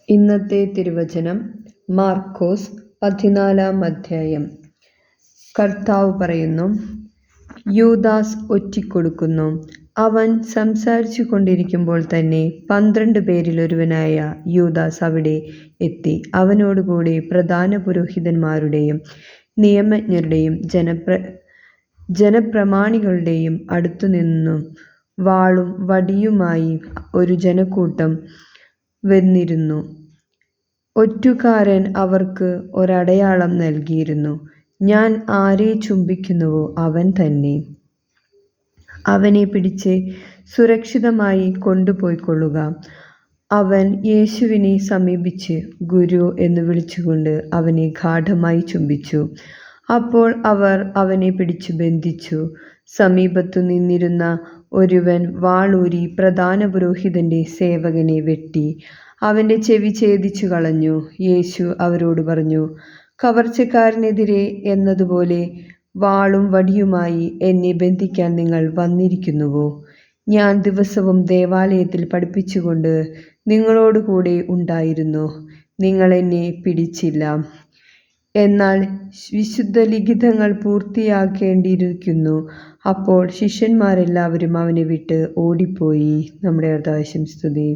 ഇന്നത്തെ തിരുവചനം മാർക്കോസ് 14-ാം അധ്യായം. കർത്താവ് പറയുന്നു, യൂദാസ് ഒറ്റിക്കൊടുക്കുന്നു. അവൻ സംസാരിച്ചു കൊണ്ടിരിക്കുമ്പോൾ തന്നെ 12 പേരിലൊരുവനായ യൂദാസ് അവിടെ എത്തി. അവനോടുകൂടി പ്രധാന പുരോഹിതന്മാരുടെയും നിയമജ്ഞരുടെയും ജനപ്രമാണികളുടെയും അടുത്തുനിന്നു വാളും വടിയുമായി ഒരു ജനക്കൂട്ടം വന്നിരുന്നു. ഒറ്റുകാരൻ അവർക്ക് ഒരടയാളം നൽകിയിരുന്നു. ഞാൻ ആരെ ചുംബിക്കുന്നുവോ അവൻ തന്നെ. അവനെ പിടിച്ച് സുരക്ഷിതമായി കൊണ്ടുപോയിക്കൊള്ളുക. അവൻ യേശുവിനെ സമീപിച്ച് ഗുരു എന്ന് വിളിച്ചുകൊണ്ട് അവനെ ഗാഢമായി ചുംബിച്ചു. അപ്പോൾ അവർ അവനെ പിടിച്ചു ബന്ധിച്ചു. സമീപത്തു നിന്നിരുന്ന ഒരുവൻ വാളൂരി പ്രധാന പുരോഹിതന്റെ സേവകനെ വെട്ടി അവന്റെ ചെവി ഛേദിച്ചു കളഞ്ഞു. യേശു അവരോട് പറഞ്ഞു, കവർച്ചക്കാരനെതിരെ എന്നതുപോലെ വാളും വടിയുമായി എന്നെ ബന്ധിക്കാൻ നിങ്ങൾ വന്നിരിക്കുന്നുവോ? ഞാൻ ദിവസവും ദേവാലയത്തിൽ പഠിപ്പിച്ചുകൊണ്ട് നിങ്ങളോടുകൂടെ ഉണ്ടായിരുന്നു. നിങ്ങൾ എന്നെ പിടിച്ചില്ല. എന്നാൽ വിശുദ്ധ ലിഖിതങ്ങൾ പൂർത്തിയാക്കേണ്ടിയിരിക്കുന്നു. അപ്പോൾ ശിഷ്യന്മാരെല്ലാവരും അവനെ വിട്ട് ഓടിപ്പോയി. നമ്മുടെ കർത്താവിന്റെ സ്തുതി.